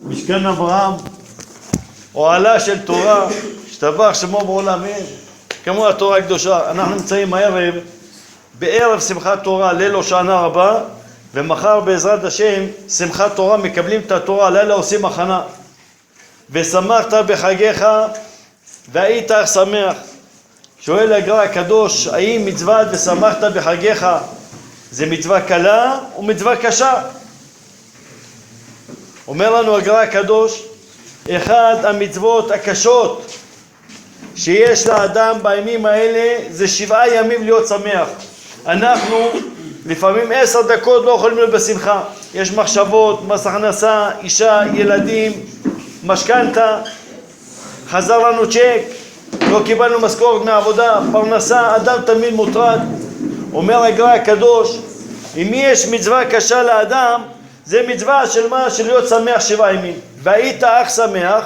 משכן אברהם, אוהלה של תורה, השתבח שמו בעולמים, כמו התורה הקדושה. אנחנו נמצאים הערב, בערב שמחת תורה, ליל הושענא רבה, ומחר בעזרת השם, שמחת תורה, מקבלים את התורה, לילה עושים הכנה. ושמחת בחגיך, והיית שמח. שואל הגר"א הקדוש, האם מצוות ושמחת בחגיך זה מצווה קלה או מצווה קשה? אומר לנו הגר"א הקדוש, אחד המצוות הקשות שיש לאדם בימים האלה זה 7 ימים להיות שמח. אנחנו לפעמים 10 דקות לא יכולים להיות בשמחה. יש מחשבות, מס הכנסה, אישה, ילדים, משכנתה, חזר לנו צ'ק, לא קיבלנו משכורת מהעבודה, פרנסה, אדם תמיד מוטרד. אומר הגר"א הקדוש, אם יש מצווה קשה לאדם, זה מצווה של מה? של להיות שמח 7 ימים. והיית אך שמח,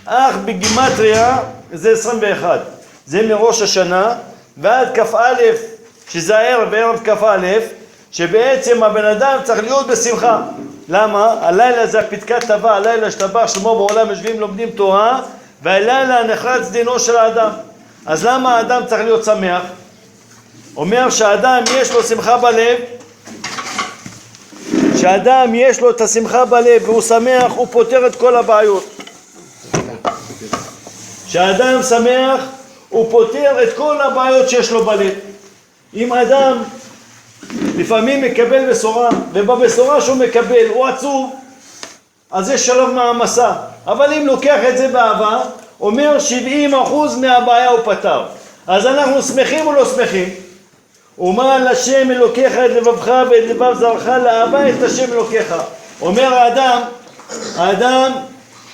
אך בגימטריה זה 21. זה מראש השנה ועד כ"א, שזה הערב, ערב כ"א, שבעצם הבן אדם צריך להיות בשמחה. למה? הלילה זה הפתקת טבע, הלילה השתבח שמו בעולם, יושבים לומדים תורה, והלילה נחרץ דינו של האדם. אז למה האדם צריך להיות שמח? אומר שהאדם יש לו שמחה בלב, שאדם יש לו את השמחה בלב והוא שמח, הוא פותר את כל הבעיות. שאדם שמח, הוא פותר את כל הבעיות שיש לו בלב. אם אדם לפעמים מקבל בשורה, ובבשורה שהוא מקבל הוא עצוב, אז זה שלב מהמסע. אבל אם לוקח את זה באהבה, אומר 70% מהבעיה הוא פתר. אז אנחנו שמחים או לא שמחים? ומעל השם אלוקיך את לבבך ואת לבב זרעך לאהבה את השם אלוקיך. אומר האדם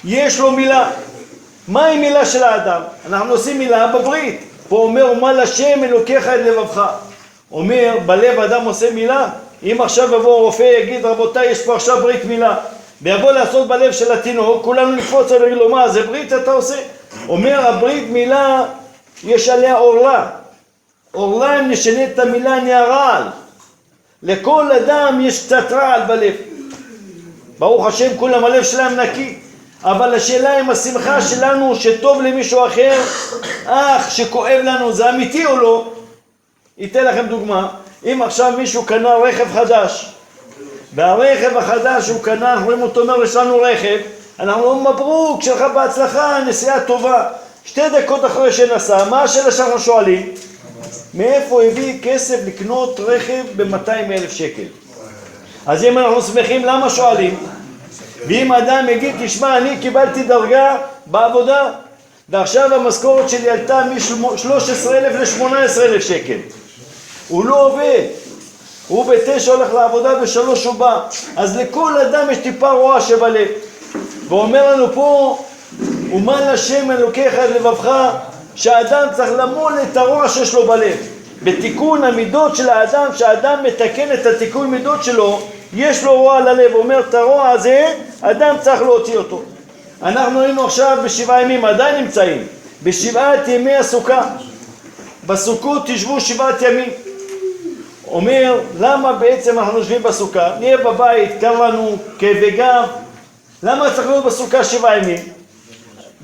יש לו מילה. מהי מילה של האדם? אנחנו עושים מילה בברית. פה אומר ומעל השם אלוקיך את לבבך. אומר בלב אדם עושה מילה. אם עכשיו יבוא רופא יגיד רבותיי יש פה עכשיו ברית מילה, ויבוא לעשות בלב של התינוק, כולנו נקפוץ ולהגיד לו מה זה ברית אתה עושה? אומר הברית מילה יש עליה אורלה. אורלה אם נשנה את המילה נהיה. לכל אדם יש קצת רעל בלב. ברוך השם כולם הלב שלהם נקי. אבל השאלה אם השמחה שלנו שטוב למישהו אחר, שכואב לנו, זה אמיתי או לא? ייתן לכם דוגמה. אם עכשיו מישהו קנה רכב חדש, והרכב החדש הוא קנה, אנחנו רואים אותו אומר יש לנו רכב, אנחנו אומרים מברוק, שלך בהצלחה, נסיעה טובה. 2 דקות אחרי שנסע, מה השאלה שאנחנו שואלים? מאיפה הביא כסף לקנות רכב ב-200,000 שקל? אז אם אנחנו שמחים, למה שואלים? ואם אדם יגיד, תשמע, אני קיבלתי דרגה בעבודה, ועכשיו המשכורת שלי עלתה מ-13,000 ל-18,000 שקל. הוא לא עובד. הוא ב-9 הולך לעבודה, ב-3 הוא בא. אז לכל אדם יש טיפה רוע שבלב. ואומר לנו פה, ומעל השם אלוקיך את לבבך, שהאדם צריך למול את הרוע שיש לו בלב. בתיקון המידות של האדם, שהאדם מתקן את התיקון מידות שלו, יש לו רוע על הלב. הוא אומר את הרוע הזה, אדם צריך להוציא אותו. אנחנו היינו עכשיו ב7 ימים, עדיין נמצאים, ב7 ימי הסוכה. בסוכות תשבו 7 ימים. אומר, למה בעצם אנחנו יושבים בסוכה? נהיה בבית, קר לנו, כאבי גב. למה צריך להיות בסוכה 7 ימים?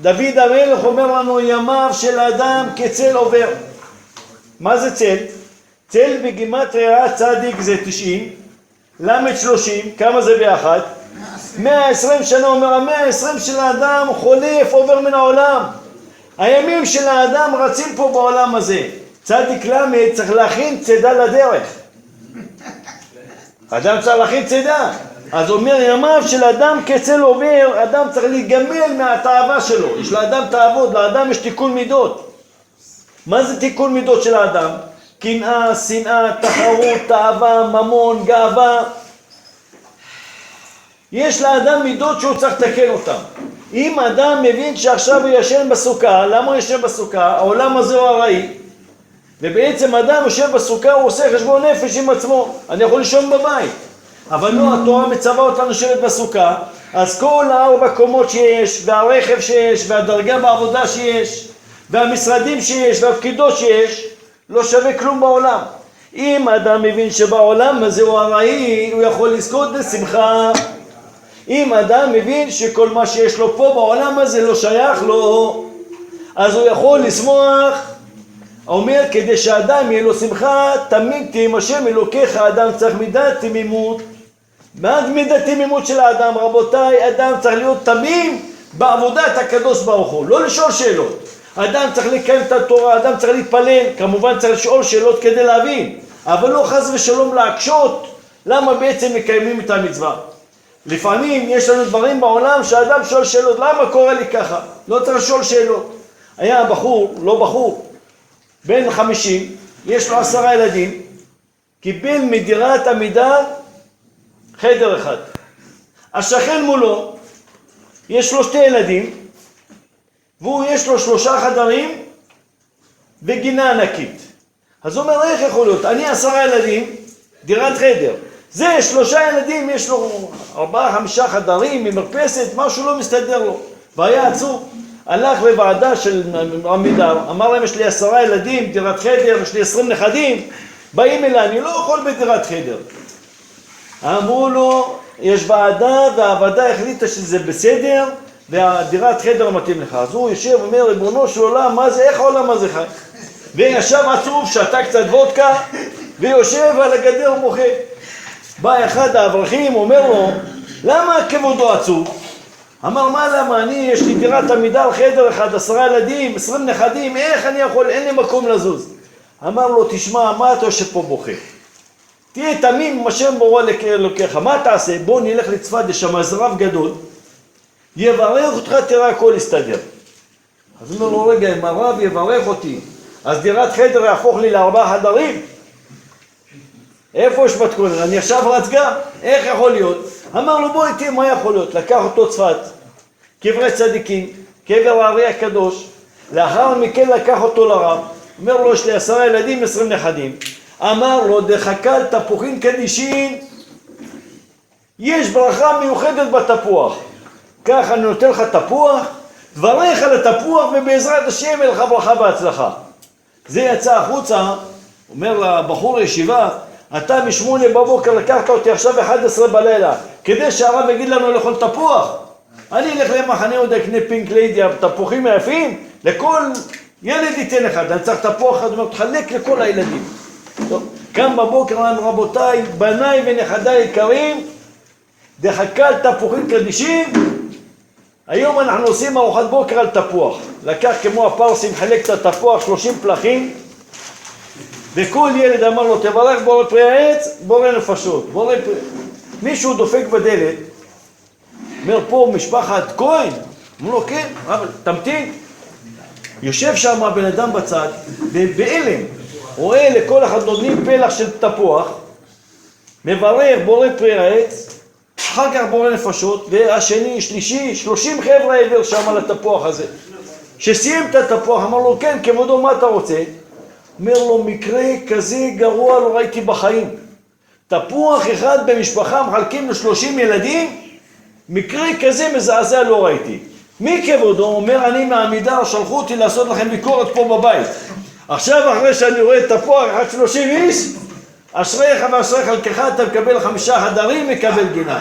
דוד המלך אומר לנו, ימיו של האדם כצל עובר. מה זה צל? צל בגימטריה צדיק זה 90, למד 30, כמה זה ביחד? 120 שנה. אומר, 120 של האדם חולף, עובר מן העולם. הימים של האדם רצים פה בעולם הזה. צדיק למד צריך להכין צידה לדרך. אדם צריך להכין צידה. אז אומר ימיו של אדם כצל עובר, אדם צריך להיגמל מהתאווה שלו. יש לאדם תאוות, לאדם יש תיקון מידות. מה זה תיקון מידות של האדם? קנאה, שנאה, תחרות, תאווה, ממון, גאווה. יש לאדם מידות שהוא צריך לתקן אותם. אם אדם מבין שעכשיו הוא ישן בסוכה, למה הוא ישן בסוכה? העולם הזה הוא הראי. ובעצם אדם יושב בסוכה, הוא עושה חשבון נפש עם עצמו. אני יכול לישון בבית. אבל לא, התורה מצווה אותנו לשבת בסוכה, אז כל 4 קומות שיש, והרכב שיש, והדרגה בעבודה שיש, והמשרדים שיש, והפקידות שיש, לא שווה כלום בעולם. אם אדם מבין שבעולם הזה הוא הראי, הוא יכול לזכות בשמחה. אם אדם מבין שכל מה שיש לו פה בעולם הזה לא שייך לו, אז הוא יכול לשמוח. אומר, כדי שהאדם יהיה לו שמחה, תמיד תהיה השם אלוקיך. אדם צריך מידת תמימות. מה מידת תמימות של האדם? רבותיי, אדם צריך להיות תמים בעבודת הקדוש ברוך הוא, לא לשאול שאלות. אדם צריך לקיים את התורה, אדם צריך להתפלל, כמובן צריך לשאול שאלות כדי להבין, אבל לא חס ושלום להקשות למה בעצם מקיימים את המצווה. לפעמים יש לנו דברים בעולם שהאדם שואל שאלות, למה קורה לי ככה? לא צריך לשאול שאלות. היה בחור, לא בחור, בן 50, יש לו 10 ילדים, קיבל מדירת עמידר חדר אחד. השכן מולו, יש לו 2 ילדים, והוא יש לו 3 חדרים וגינה ענקית. אז הוא אומר, איך יכול להיות? אני 10 ילדים, דירת חדר. זה 3 ילדים, יש לו 4-5 חדרים, ממרפסת, משהו לא מסתדר לו. והיה עצוב. הלך לוועדה של עמידר, אמר להם, יש לי 10 ילדים, דירת חדר, יש לי 20 נכדים, באים אליי, אני לא יכול בדירת חדר. אמרו לו, יש ועדה, והוועדה החליטה שזה בסדר, והדירת חדר מתאים לך. אז הוא יושב ואומר, ריבונו של עולם, מה זה, איך העולם הזה חי? וישב עצוב, שתה קצת וודקה, ויושב על הגדר ומוחה. בא אחד האברכים, אומר לו, למה כבודו עצוב? אמר, מה למה? יש לי דירת עמידר, חדר אחד, 10 ילדים, 20 נכדים, איך אני יכול, אין לי מקום לזוז. אמר לו, תשמע, מה אתה יושב פה בוכה? תהיה תמים, השם בורא אלוקיך, מה תעשה? בוא נלך לצפת, יש שם איזה רב גדול, יברך אותך, תראה הכל יסתדר. אז הוא אומר לו, רגע, אם הרב יברך אותי, אז דירת חדר יהפוך לי ל4 חדרים? איפה יש מתכונן? אני עכשיו רץ גם, איך יכול להיות? אמר לו, בוא איתי, מה יכול להיות? לקח אותו צפת, קברי צדיקים, קבר הארי הקדוש, לאחר מכן לקח אותו לרב, אומר לו, יש לי 10 ילדים, 20 נכדים. אמר לו, דחקל תפוחין קדישין, יש ברכה מיוחדת בתפוח. ככה אני נותן לך תפוח, דבריך על התפוח, ובעזרת השם אל לך ברכה והצלחה. זה יצא החוצה, אומר לבחור הישיבה, אתה מ8 בבוקר לקחת אותי עכשיו 11 בלילה, כדי שהרב יגיד לנו לאכול תפוח. אני אלך למחנה עוד אקנה פינק ליידי, תפוחים היפים, לכל ילד ייתן אחד, אני צריך תפוח אחד, אומר, תחלק לכל הילדים. טוב, קם בבוקר לנו, רבותיי, בניי ונכדיי יקרים, דחקל תפוחים קדישים. היום אנחנו עושים ארוחת בוקר על תפוח. לקח כמו הפרסים, חלק את התפוח 30 פלחים, וכל ילד אמר לו, תברך בורא פרי העץ, בורא נפשות, בורא פרי. מישהו דופק בדלת, אומר, פה משפחת כהן? אמר לו, כן, אבל תמתין. יושב שם הבן אדם בצד, ובאלם, רואה לכל אחד נותנים פלח של תפוח, מברך בורא פרי העץ, אחר כך בורא נפשות, והשני, שלישי, 30 חבר'ה העביר שם על התפוח הזה. שסיים את התפוח, אמר לו, כן, כבודו, מה אתה רוצה? אומר לו, מקרה כזה גרוע לא ראיתי בחיים. תפוח אחד במשפחה מחלקים ל30 ילדים, מקרה כזה מזעזע לא ראיתי. מי כבודו? אומר, אני מעמידר, שלחו אותי לעשות לכם ביקורת פה בבית. עכשיו אחרי שאני רואה תפוח אחד 30 איש, אשריך ואשריך חלקך, אתה מקבל 5 חדרים, מקבל גינה.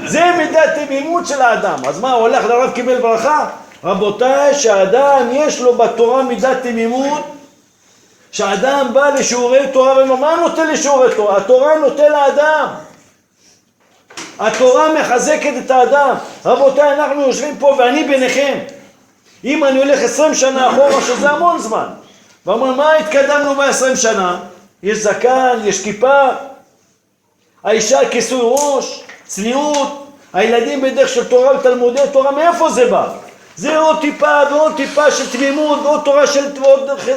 זה מידת תמימות של האדם. אז מה, הוא הולך לרב קיבל ברכה? רבותיי, שהאדם יש לו בתורה מידת תמימות, שהאדם בא לשיעורי תורה ואומר, מה נותן לשיעורי תורה? התורה נותן לאדם. התורה מחזקת את האדם. רבותיי, אנחנו יושבים פה ואני ביניכם. אם אני הולך 20 שנה אחורה, שזה המון זמן, ואומר, מה התקדמנו ב20 שנה? יש זקן, יש כיפה, האישה כיסוי ראש, צניעות, הילדים בדרך של תורה ותלמודי תורה, מאיפה זה בא? זה עוד טיפה ועוד טיפה של תמימות, ועוד תורה של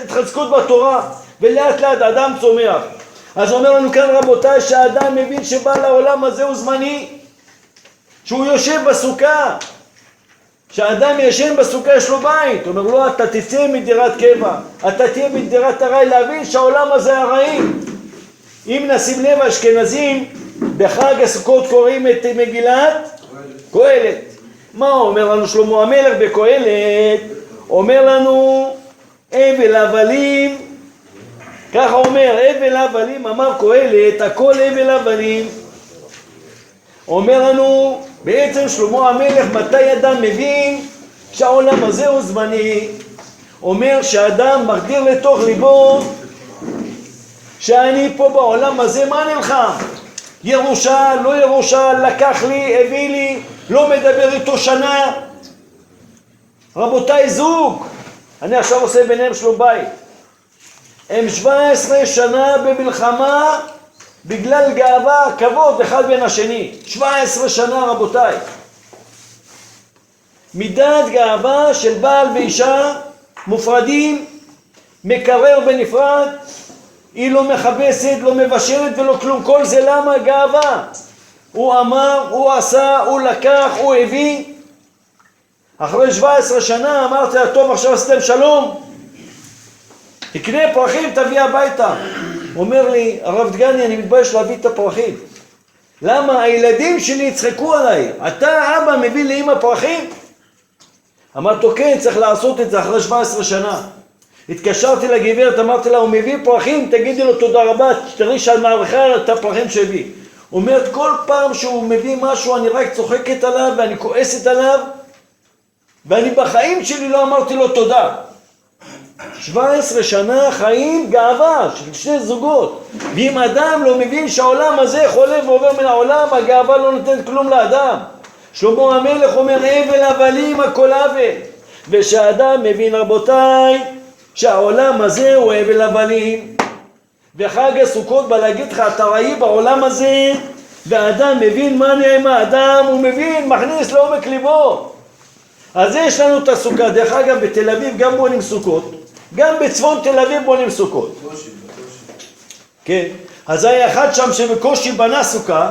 התחזקות בתורה, ולאט לאט האדם צומח. אז אומר לנו כאן רבותיי, שהאדם מבין שבא לעולם הזה הוא זמני, שהוא יושב בסוכה, שהאדם ישן בסוכה, יש לו בית. הוא אומר לו, אתה תצא מדירת קבע, אתה תהיה מדירת ארעי, להבין שהעולם הזה ארעי. אם נשים לב, אשכנזים בחג הסוכות קוראים את מגילת קהלת. מה אומר לנו שלמה המלך בקהלת? אומר לנו, אבל הבלים, ככה אומר, אבל הבלים, אמר קהלת, הכל אבל הבלים. אומר לנו, בעצם שלמה המלך, מתי אדם מבין שהעולם הזה הוא זמני? אומר שאדם מגדיר לתוך ליבו שאני פה בעולם הזה, מה נלחם? ירושה, לא ירושה, לקח לי, הביא לי, לא מדבר איתו שנה. רבותיי, זוג, אני עכשיו עושה ביניהם שלום בית, הם 17 שנה במלחמה בגלל גאווה, כבוד אחד בין השני. 17 שנה רבותיי. מידת גאווה של בעל ואישה מופרדים, מקרר בנפרד, היא לא מחפשת, לא מבשלת ולא כלום. כל זה למה? גאווה. הוא אמר, הוא עשה, הוא לקח, הוא הביא. אחרי 17 שנה אמרתי לה, טוב, עכשיו עשיתם שלום, תקנה פרחים, תביא הביתה. אומר לי, הרב דגני, אני מתבייש להביא את הפרחים. למה? הילדים שלי יצחקו עליי. אתה אבא מביא לאמא פרחים? אמרתי, כן, צריך לעשות את זה אחרי 17 שנה. התקשרתי לגברת, אמרתי לה, הוא מביא פרחים, תגידי לו תודה רבה, תראי שאני מעריכה את הפרחים שהביא. אומרת, כל פעם שהוא מביא משהו אני רק צוחקת עליו ואני כועסת עליו, ואני בחיים שלי לא אמרתי לו תודה. 17 שנה חיים גאווה של שני זוגות. ואם אדם לא מבין שהעולם הזה חולה ועובר מן העולם, הגאווה לא נותנת כלום לאדם. שלמה המלך אומר, אבל הבלים הכל אבל. ושאדם מבין רבותיי שהעולם הזה הוא אבל הבלים. וחג הסוכות בא להגיד לך, אתה ראי בעולם הזה, והאדם מבין מה נעמה. אדם הוא מבין, מכניס לעומק ליבו. אז יש לנו את הסוכה. דרך אגב, בתל אביב גם בונים סוכות, גם בצפון תל אביב בונים סוכות. כן, אז היה אחד שם שבקושי בנה סוכה,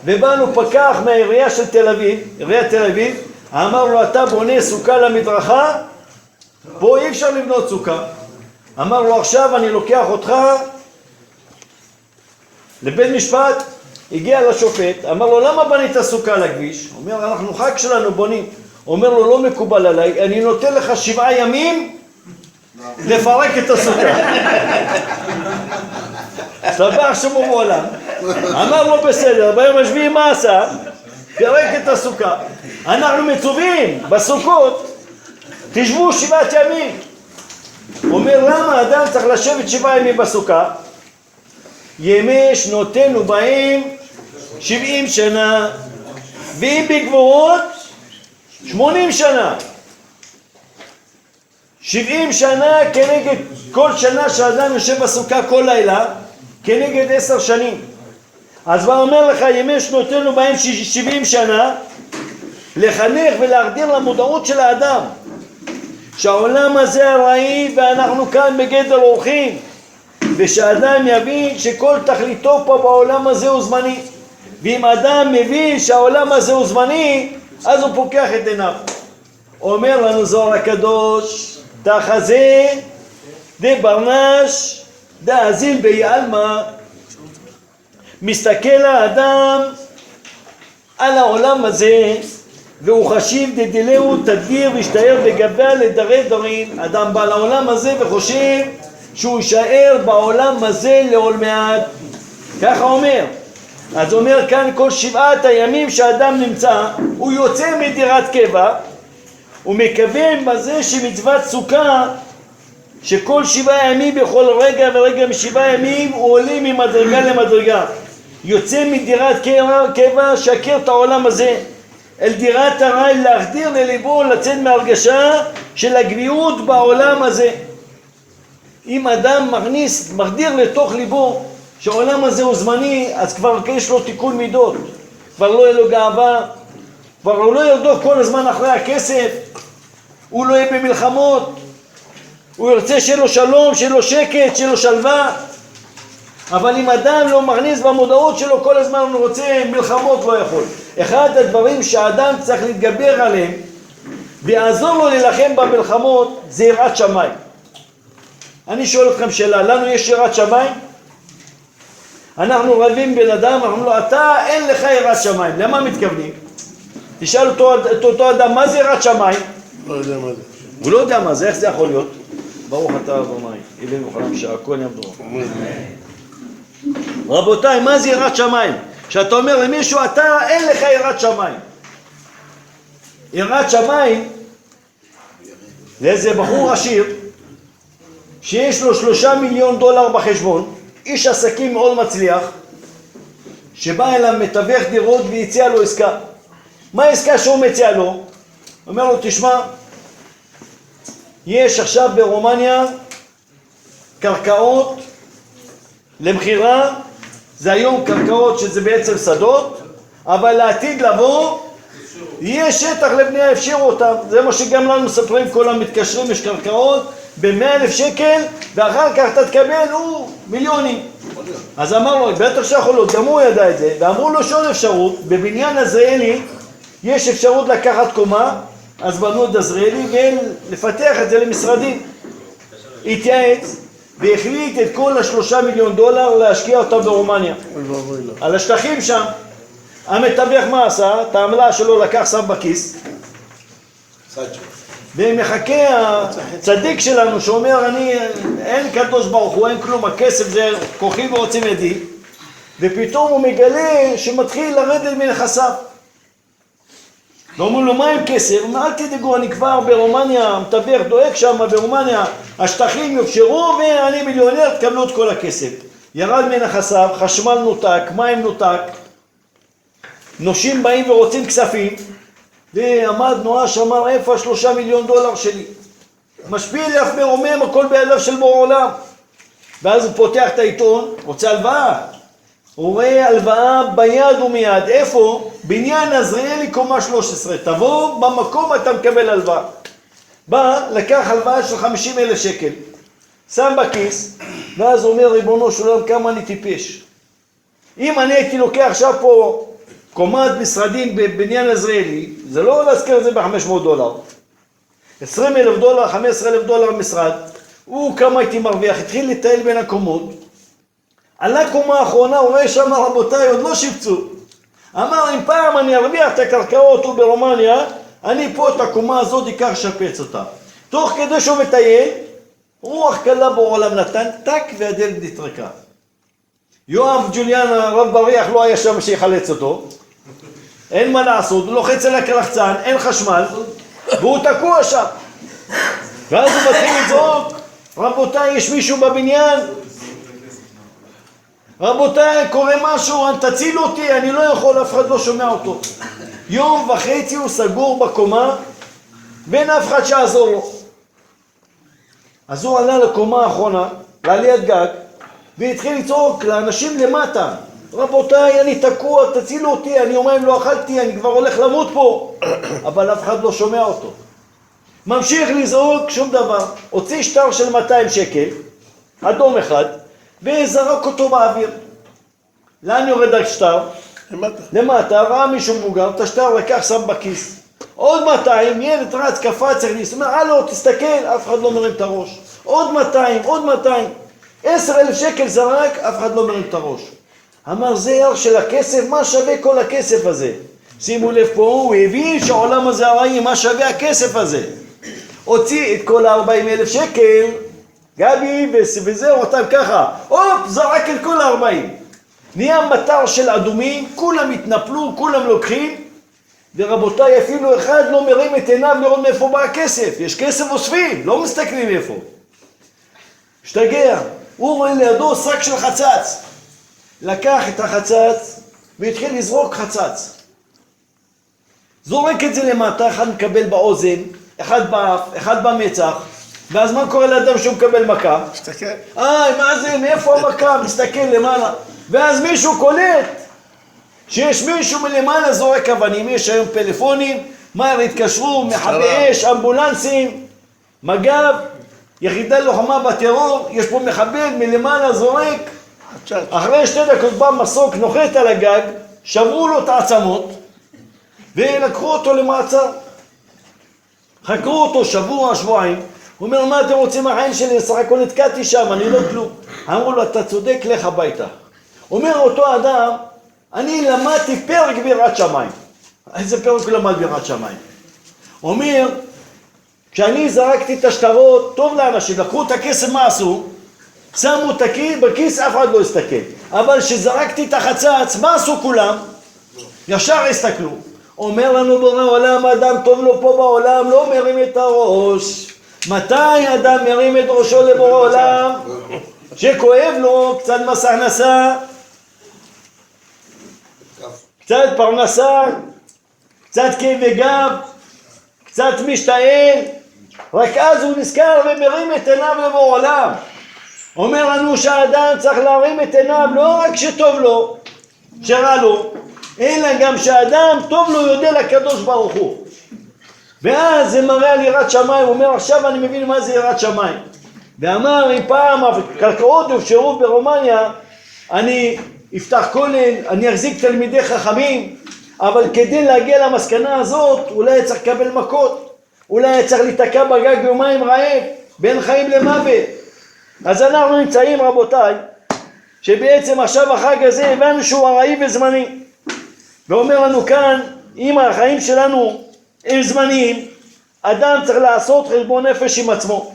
ובאנו פקח מהעירייה של תל אביב, עיריית תל אביב, אמר לו, אתה בונה סוכה למדרכה, פה אי אפשר לבנות סוכה. אמר לו, עכשיו אני לוקח אותך לבית משפט. הגיע לשופט, אמר לו, למה בנית סוכה לכביש? אומר, אנחנו חג שלנו בונים. אומר לו, לא מקובל עליי, אני נותן לך 7 ימים לפרק את הסוכה. סבח שמו בעולם. אמר לו, בסדר, ביום השביעי מה עשה? פרק את הסוכה. אנחנו מצווים בסוכות, תשבו 7 ימים. אומר, למה אדם צריך לשבת 7 ימים בסוכה? ימי שנותינו בהם 70 שנה, ואם בגבורות 80 שנה. 70 שנה כנגד כל שנה שאדם יושב בסוכה כל לילה, כנגד 10 שנים. אז מה אומר לך, ימי שנותינו בהם 70 שנה, לחנך ולהחדיר למודעות של האדם שהעולם הזה הרעי ואנחנו כאן בגדר אורחים, ושאדם יבין שכל תכליתו פה בעולם הזה הוא זמני. ואם אדם מבין שהעולם הזה הוא זמני, אז הוא פוקח את עיניו. אומר לנו זוהר הקדוש, תחזה דברנש דאזיל ביעלמה. מסתכל האדם על העולם הזה והוא חשיב דדילהו תדביר וישתער בגביה לדרי דרים. אדם בא לעולם הזה וחושב שהוא יישאר בעולם הזה לעולמי עד. ככה אומר. אז אומר כאן, כל 7 הימים שאדם נמצא, הוא יוצא מדירת קבע, הוא מכוון בזה שמצוות סוכה, שכל 7 ימים בכל רגע ורגע מ7 ימים הוא עולה ממדרגה למדרגה. יוצא מדירת קבע שכיר את העולם הזה אל דירת הרעי, להחדיר לליבו, לצאת מהרגשה של הגביעות בעולם הזה. אם אדם מחדיר לתוך ליבו שהעולם הזה הוא זמני, אז כבר יש לו תיקון מידות, כבר לא יהיה לו גאווה, כבר הוא לא ירדוף כל הזמן אחרי הכסף, הוא לא יהיה במלחמות, הוא ירצה שיהיה לו שלום, שיהיה לו שקט, שיהיה לו שלווה. אבל אם אדם לא מכניס במודעות שלו כל הזמן הוא רוצה מלחמות, לא יכול. אחד הדברים שהאדם צריך להתגבר עליהם ויעזור לו להילחם במלחמות זה יראת שמיים. אני שואל אתכם שאלה, לנו יש יראת שמיים? אנחנו רבים בן אדם, אנחנו אומרים לו, אתה אין לך יראת שמיים. למה מתכוונים? תשאל אותו אדם, מה זה יראת שמיים? לא יודע מה זה. הוא לא יודע מה זה, איך זה יכול להיות? ברוך אתה אדוני, אלוהינו מלך שהכל יעבדו. רבותיי, מה זה יראת שמיים? שאתה אומר למישהו, אתה אין לך יראת שמיים. יראת שמיים לאיזה בחור עשיר שיש לו 3 מיליון דולר בחשבון, איש עסקים מאוד מצליח, שבא אליו מתווך דירות והציע לו עסקה. מה העסקה שהוא מציע לו? אומר לו, תשמע, יש עכשיו ברומניה קרקעות למחירה, זה היום קרקעות שזה בעצם שדות, אבל לעתיד לבוא יהיה שטח לבנייה, אפשרו אותם. זה מה שגם לנו מספרים כל המתקשרים, יש קרקעות ב100,000 שקל ואחר כך אתה תקבל מיליונים. אז אמר לו, בטח שיכול להיות, גם הוא ידע את זה, ואמרו לו שעוד אפשרות, בבניין עזריאלי יש אפשרות לקחת קומה, אז בנו את עזריאלי ולפתח את זה למשרדים. התייעץ והחליט את כל ה3 מיליון דולר להשקיע אותם ברומניה, על השטחים שם. המתווך מה עשה? את העמלה שלו לקח שם בכיס, ומחכה הצדיק שלנו שאומר, אין קדוש ברוך הוא, אין כלום, הכסף זה כוחי ורוצים ידי, ופתאום הוא מגלה שמתחיל לרדת מנכסיו. ואומרים לו, מה עם כסף? הוא אומר, אל תדאגו, אני כבר ברומניה, המתווך דואג שם ברומניה, השטחים יופשרו ואני מיליונר, תקבלו את כל הכסף. ירד מנכסיו, חשמל נותק, מים נותק, נושים באים ורוצים כספים, ועמד נואש, אמר, איפה 3 מיליון דולר שלי? משפיל אף מרומם, הכל בידיו של בורא עולם. ואז הוא פותח את העיתון, רוצה הלוואה. הוא רואה הלוואה ביד ומיד. איפה? בניין עזריאלי קומה 13. תבוא במקום אתה מקבל הלוואה. בא, לקח הלוואה של 50,000 שקל, שם בכיס, ואז אומר, ריבונו של עולם, כמה אני טיפש. אם אני הייתי לוקח עכשיו פה קומת משרדים בבניין עזריאלי, זה לא להזכיר את זה ב$500. 20,000 דולר, 15,000 דולר משרד, הוא כמה הייתי מרוויח, התחיל לטייל בין הקומות, עלה קומה האחרונה, הוא רואה שם, רבותיי, עוד לא שיפצו. אמר, אם פעם אני ארוויח את הקרקעות ברומניה, אני פה את הקומה הזאת אקח לשפץ אותה. תוך כדי שהוא מטייל, רוח קלה בעולם נתן, טק והדלת נטרקה. יואב ג'וליאן, הרב בריח, לא היה שם שיחלץ אותו. אין מה לעשות, הוא לוחץ על הקרחצן, אין חשמל, והוא תקוע שם. ואז הוא מתחיל לצעוק, רבותיי, יש מישהו בבניין? רבותיי, קורה משהו, תצילו אותי, אני לא יכול, אף אחד לא שומע אותו. 1.5 יום הוא סגור בקומה, בין אף אחד שעזור לו. אז הוא עלה לקומה האחרונה, לעליית גג, והתחיל לצעוק לאנשים למטה, רבותיי, אני תקוע, תצילו אותי, אני יומיים לא אכלתי, אני כבר הולך למות פה. אבל אף אחד לא שומע אותו. ממשיך לזעוק, שום דבר. הוציא שטר של 200 שקל, אדום אחד, וזרק אותו באוויר. לאן יורד השטר? למטה, ראה מישהו מבוגר, את השטר לקח, שם בכיס. עוד 200, ילד רץ, קפץ, הכניס, אומר, הלו, תסתכל, אף אחד לא מרים את הראש. עוד 200, עוד 200. 10,000 שקל זרק, אף אחד לא מרים את הראש. אמר, זה יער של הכסף, מה שווה כל הכסף הזה? שימו לב פה, הוא הבין שהעולם הזה הראי, מה שווה הכסף הזה? הוציא את כל 40,000 שקל, גבי, וזהו, אותם ככה, הופ, זרק את כל 40. נהיה מטר של אדומים, כולם התנפלו, כולם לוקחים, ורבותיי, אפילו אחד לא מרים את עיניו לראות מאיפה בא הכסף. יש כסף אוספים, לא מסתכלים איפה. השתגע, הוא רואה לידו שק של חצץ. לקח את החצץ והתחיל לזרוק חצץ. זורק את זה למטה, אחד מקבל באוזן, אחד באף, אחד במצח, ואז מה קורה לאדם שהוא מקבל מכה? מסתכל. מה זה, מאיפה המכה? מסתכל למעלה. ואז מישהו קולט שיש מישהו מלמעלה זורק אבנים, יש היום פלאפונים, מהר התקשרו, מחבי אש, אמבולנסים, מג"ב, יחידה לוחמה בטרור, יש פה מחבל מלמעלה זורק, אחרי 2 דקות בא מסוק, נוחת על הגג, שברו לו את העצמות, ולקחו אותו למעצר. חקרו אותו שבוע, שבועיים, הוא אומר, מה אתם רוצים מהחיים שלי? סך הכל נתקעתי שם, אני לא כלום. אמרו לו, אתה צודק, לך הביתה. אומר אותו אדם, אני למדתי פרק ביראת שמיים. איזה פרק הוא למד ביראת שמיים? אומר, כשאני זרקתי את השטרות, טוב לאנשים, לקחו את הכסף, מה עשו? שמו את הכיס, בכיס אף אחד לא הסתכל. אבל כשזרקתי את החצץ, מה עשו כולם? ישר הסתכלו. אומר לנו בורא עולם, אדם טוב לו פה בעולם, לא מרים את הראש. מתי אדם מרים את ראשו לבורא עולם? שכואב לו קצת מס הכנסה, קצת פרנסה, קצת כאבי גב, קצת משתעל, רק אז הוא נזכר ומרים את עיניו לבורא עולם. אומר לנו שהאדם צריך להרים את עיניו לא רק שטוב לו, שרע לו, אלא גם שהאדם טוב לו יודע לקדוש ברוך הוא. ואז זה מראה על יראת שמיים. הוא אומר עכשיו אני מבין מה זה יראת שמיים. ואמר אם פעם הקרקעות הופשרו ברומניה, אני אפתח כולל, אני אחזיק תלמידי חכמים, אבל כדי להגיע למסקנה הזאת אולי צריך לקבל מכות, אולי צריך להתקע בגג יומיים רעב, בין חיים למוות. אז אנחנו נמצאים רבותיי, שבעצם עכשיו החג הזה הבנו שהוא ארעי וזמני, ואומר לנו כאן אם החיים שלנו הם זמניים, אדם צריך לעשות חשבון נפש עם עצמו.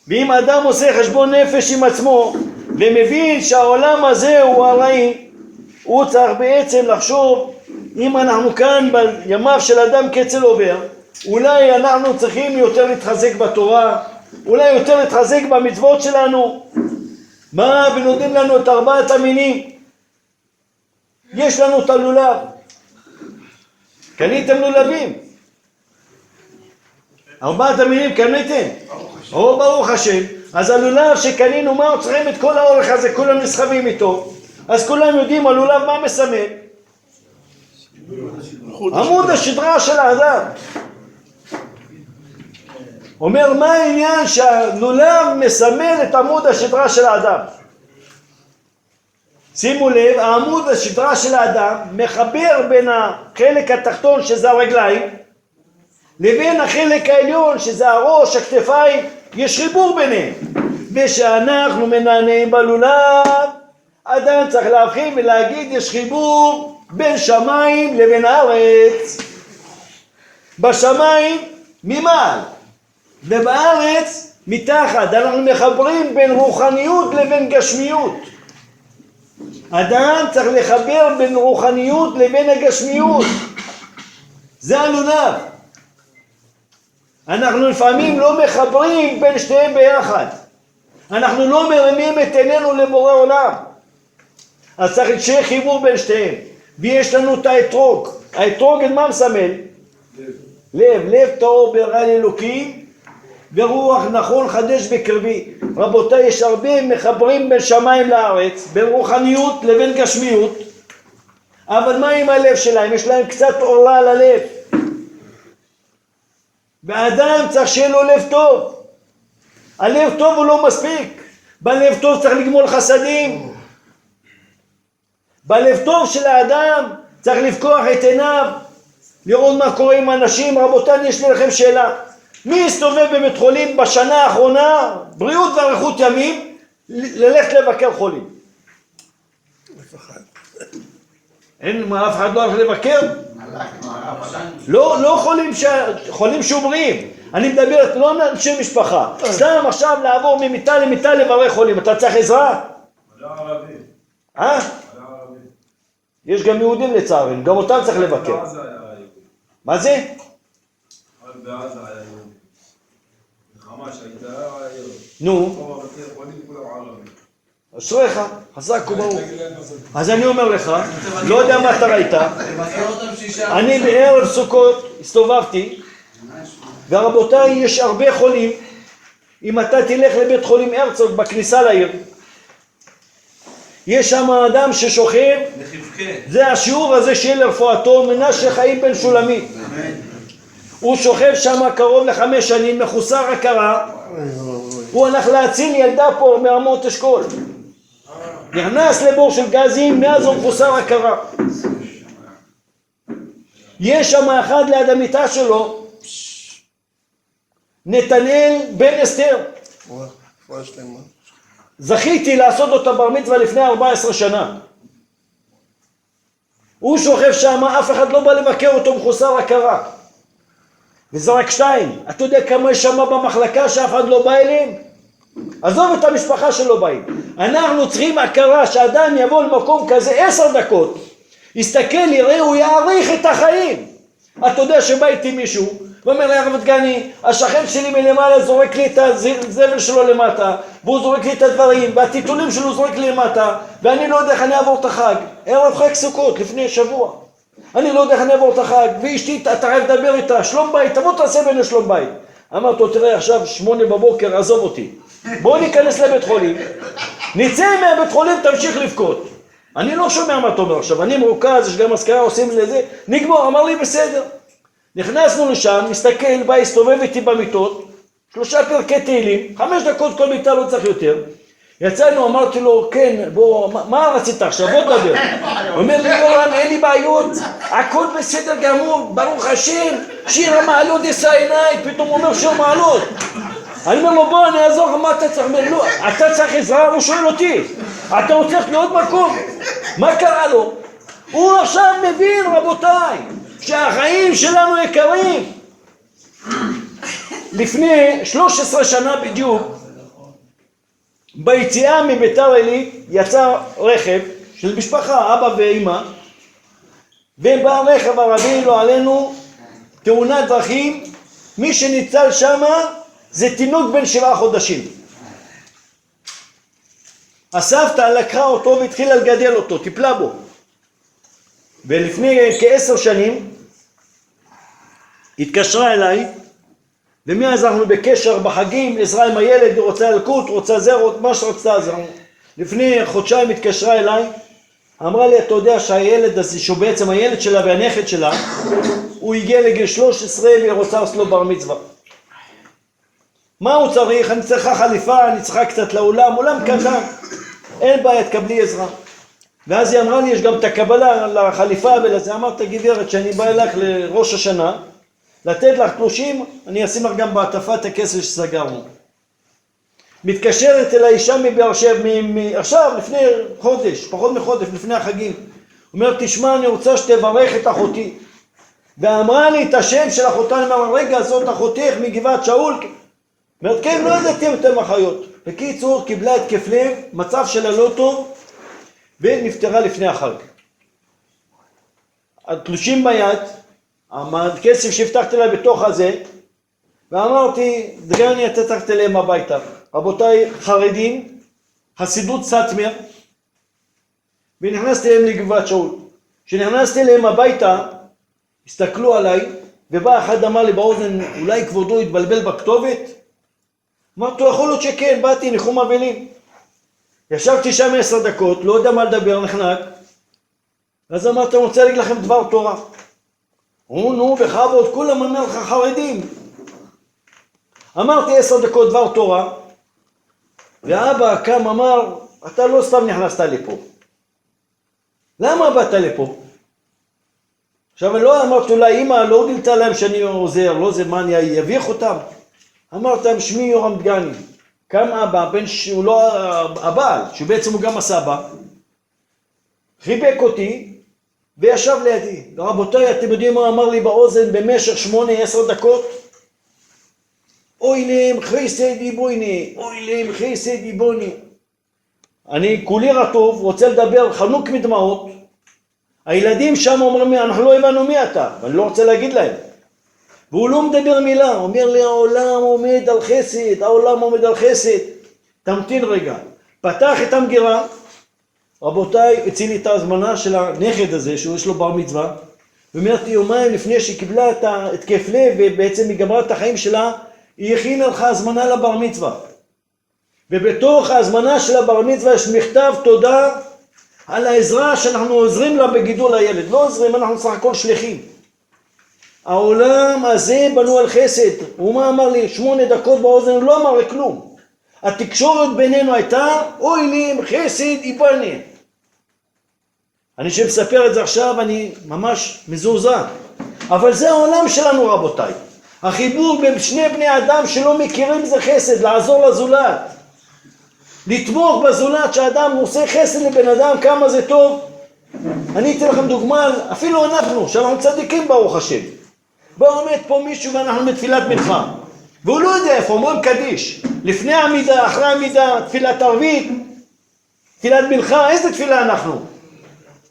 ואם אדם עושה חשבון נפש עם עצמו ומבין שהעולם הזה הוא ארעי, הוא צריך בעצם לחשוב אם אנחנו כאן בימיו של אדם קצל עובר, אולי אנחנו צריכים יותר להתחזק בתורה, אולי יותר להתחזק במצוות שלנו. מה? ונותנים לנו את ארבעת המינים. יש לנו את הלולב. קניתם לולבים? ארבעת המינים קניתם? או ברוך השם. אז הלולב שקנינו, מה צריכים את כל האורך הזה, כולם נסחבים איתו. אז כולם יודעים הלולב מה מסמל? עמוד השדרה של האדם. אומר מה העניין שהלולב מסמל את עמוד השדרה של האדם? שימו לב, העמוד השדרה של האדם מחבר בין החלק התחתון שזה הרגליים לבין החלק העליון שזה הראש, הכתפיים, יש חיבור ביניהם. ושאנחנו מנענעים בלולב, אדם צריך להבחין ולהגיד יש חיבור בין שמיים לבין הארץ. בשמיים ממעל ובארץ מתחת. אנחנו מחברים בין רוחניות לבין גשמיות. אדם צריך לחבר בין רוחניות לבין הגשמיות. זה הלולב. אנחנו לפעמים לא מחברים בין שתיהם ביחד. אנחנו לא מרימים את עינינו לבורא עולם. אז צריך שיהיה חיבור בין שתיהם. ויש לנו את האתרוג. האתרוג מה מסמל? לב. לב טהור ברא אלוקים ורוח נכון חדש בקרבי. רבותיי, יש הרבה מחברים בין שמיים לארץ, בין רוחניות לבין גשמיות. אבל מה עם הלב שלהם? יש להם קצת עורלה על הלב. ואדם צריך שיהיה לו לב טוב. הלב טוב הוא לא מספיק. בלב טוב צריך לגמול חסדים. בלב טוב של האדם צריך לפקוח את עיניו, לראות מה קורה עם אנשים. רבותיי, יש לי לכם שאלה. מי הסתובב בבית חולים בשנה האחרונה, בריאות ואריכות ימים, ללכת לבקר חולים? אין מה, אף אחד לא הולך לבקר? לא חולים שומרים. אני מדבר לא על אנשי משפחה. סתם עכשיו לעבור ממיטה למיטה לברך חולים. אתה צריך עזרה? יש גם יהודים לצערם, גם אותם צריך לבקר. מה זה? רק בעזה היה יהודי. מלחמה שהייתה היה יהודי. נו. אשריך, חזק וברוך. אז אני אומר לך, לא יודע מה אתה ראית. אני בערב סוכות הסתובבתי, ורבותיי, יש הרבה חולים. אם אתה תלך לבית חולים הרצוג בכניסה לעיר, יש שם אדם ששוכב, זה השיעור הזה של רפואתו, מנשה חיים בן שולמית. הוא שוכב שם קרוב ל5 שנים, מחוסר הכרה. הוא הלך להציל ילדה פה מרמות אשכול. נכנס לבור של גזים, מאז הוא מחוסר הכרה. יש שם אחד ליד המיטה שלו, נתנאל בן אסתר. זכיתי לעשות אותה בר מצווה לפני 14 שנה. הוא שוכב שם, אף אחד לא בא לבקר אותו, מחוסר הכרה. וזה רק 2. אתה יודע כמה יש שם במחלקה שאף אחד לא בא אליהם? עזוב את המשפחה שלא באים. אנחנו צריכים הכרה שאדם יבוא למקום כזה 10 דקות, יסתכל, יראה, הוא יעריך את החיים. אתה יודע שבא איתי מישהו, ואומר לי, הרב דגני, השכן שלי מלמעלה זורק לי את הזבל שלו למטה, והוא זורק לי את הדברים, והטיטולים שלו זורק לי למטה, ואני לא יודע איך אני אעבור את החג. ערב חג סוכות, לפני שבוע. אני לא יודע איך אני אעבור את החג, ואשתי, אתה חייב לדבר איתה, שלום בית, תבוא תעשה בינו שלום בית. אמרתי לו, תראה עכשיו 8 בבוקר, עזוב אותי. בוא ניכנס לבית חולים, נצא מהבית חולים, תמשיך לבכות. אני לא שומע מה אתה אומר עכשיו, אני מרוכז, יש גם מזכרה, עושים לזה, נגמור, אמר לי בסדר. נכנסנו לשם, מסתכל, בא, הסתובב איתי במיטות, 3 פרקי תהילים, 5 דקות כל מיטה, לא צריך יותר. יצאנו, אמרתי לו, כן, בוא, מה רצית עכשיו? בוא תדבר. הוא אומר לי, יורם, אין לי בעיות, הכל בסדר גמור, ברוך השם, שיר המעלות ישא עיניי, פתאום הוא אומר שיר מעלות. אני אומר לו, בוא, אני אעזור לך, מה אתה צריך? אומר, לא, אתה צריך עזרה, הוא שואל אותי, אתה רוצה לעוד מקום? מה קרה לו? הוא עכשיו מבין, רבותיי, שהחיים שלנו יקרים. לפני 13 שנה בדיוק, ביציאה מביתר עילית יצא רכב של משפחה, אבא ואמא, ובא רכב ערבי, לא עלינו, תאונת דרכים, מי שניצל שמה זה תינוק בן 7 חודשים. הסבתא לקחה אותו והתחילה לגדל אותו, טיפלה בו. ולפני כ10 שנים התקשרה אליי, ומאז אנחנו בקשר בחגים, עזרה עם הילד, היא רוצה ילקוט, רוצה זר, מה שרוצה עזרה. לפני חודשיים התקשרה אליי, אמרה לי, אתה יודע שהילד הזה, שהוא בעצם הילד שלה והנכד שלה, הוא הגיע לגיל 13 והיא רוצה לעשות לו בר מצווה. מה הוא צריך? אני צריכה חליפה, אני צריכה קצת לאולם, אולם קטן, אין בעיה, תקבלי עזרה. ואז היא אמרה לי, יש גם את הקבלה לחליפה ולזה, אמרת גברת שאני בא אלך לראש השנה, לתת לך תלושים, אני אשים לך גם בעטפת הכסף שסגרנו. מתקשרת אל האישה מבאר שבע, עכשיו, לפני חודש, פחות מחודש, לפני החגים. אומר, תשמע, אני רוצה שתברך את אחותי. ואמרה לי את השם של אחותה, אני אומר, רגע, זאת אחותך מגבעת שאול. אומרת, כן, לא ידעתי יותר מחיות. בקיצור, קיבלה התקף לב, מצב שלה לא טוב, ונפטרה לפני החג. התלושים ביד, הכסף שהבטחתי לה בתוך הזה, ואמרתי, דגני, אתה תחת אליהם הביתה. רבותיי חרדים, חסידות סטמר, ונכנסתי אליהם לגבעת שאול. כשנכנסתי אליהם הביתה, הסתכלו עליי, ובא אחד אמר לי באוזן, אולי כבודו התבלבל בכתובת? אמרתי, יכול להיות שכן, באתי ניחום אבלים. ישבתי שם 10 דקות, לא יודע מה לדבר, נחנק. אז אמרתי, אני רוצה להגיד לכם דבר תורה. נו, בכבוד, כולם אומר לך חרדים. אמרתי 10 דקות דבר תורה, ואבא קם אמר, אתה לא סתם נכנסת לפה. למה באת לפה? עכשיו אני לא אמרתי אולי, אמא לא דלתה להם שאני עוזר, לא זה מה אני אביך אותם. אמרת להם, שמי יורם דגני. קם אבא, בן שהוא לא הבעל, שבעצם הוא גם הסבא, חיבק אותי וישב לידי. רבותיי, אתם יודעים מה אמר לי באוזן במשך 8-10 דקות? אוי להם חסד יבוני, אוי להם חסד יבוני. אני כולי רטוב, רוצה לדבר חנוק מדמעות. הילדים שם אומרים לי, אנחנו לא הבנו מי אתה, ואני לא רוצה להגיד להם. והוא לא מדבר מילה, הוא אומר לי, העולם עומד על חסד, העולם עומד על חסד. תמתין רגע. פתח את המגירה, רבותיי, הציל לי את ההזמנה של הנכד הזה, שיש לו בר מצווה, ואומרתי יומיים לפני שקיבלה את התקף לב, ובעצם היא גמרה את החיים שלה, היא הכינה לך הזמנה לבר מצווה. ובתוך ההזמנה של הבר מצווה יש מכתב תודה על העזרה שאנחנו עוזרים לה בגידול הילד. לא עוזרים, אנחנו סך הכל שליחים. העולם הזה בנו על חסד. ומה אמר לי? 8 דקות באוזן, הוא לא אמר כלום. התקשורת בינינו הייתה, אוי לי חסד יבנה. אני שמספר את זה עכשיו, אני ממש מזועזע. אבל זה העולם שלנו רבותיי. החיבור בין שני בני אדם שלא מכירים זה חסד, לעזור לזולת. לתמוך בזולת, שאדם עושה חסד לבן אדם, כמה זה טוב. אני אתן לכם דוגמה, אפילו אנחנו, שאנחנו צדיקים ברוך השם. בא עומד פה מישהו ואנחנו בתפילת מנחה, והוא לא יודע איפה, אומרים קדיש. לפני עמידה, אחרי עמידה, תפילת ערבית, תפילת מנחה, איזה תפילה אנחנו?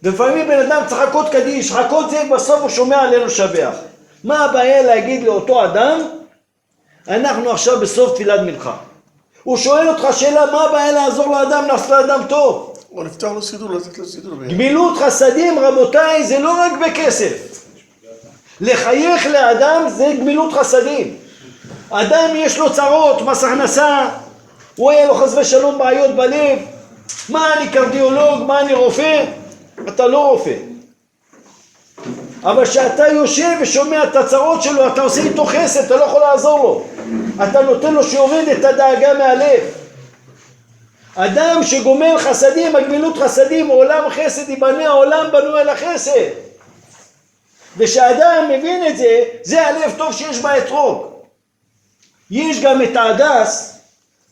ולפעמים בן אדם צריך לחכות קדיש, חכות זה בסוף הוא שומע עלינו שבח. מה הבעיה להגיד לאותו אדם, אנחנו עכשיו בסוף תפילת מנחה. הוא שואל אותך שאלה, מה הבעיה לעזור לאדם, לעשות לאדם טוב? או לפתוח לו סידור, לתת לו סידור. גמילות חסדים, רבותיי, זה לא רק בכסף. לחייך לאדם זה גמילות חסדים. אדם יש לו צרות, מס הכנסה, הוא היה לו חס ושלום בעיות בלב. מה אני קרדיולוג, מה אני רופא? אתה לא רופא. אבל כשאתה יושב ושומע את הצרות שלו, אתה עושה איתו חסד, אתה לא יכול לעזור לו. אתה נותן לו שיוריד את הדאגה מהלב. אדם שגומל חסדים, הגמילות חסדים, עולם חסד ייבנה, העולם בנוי על החסד. ושאדם מבין את זה, זה הלב טוב שיש באתרוג. יש גם את ההדס,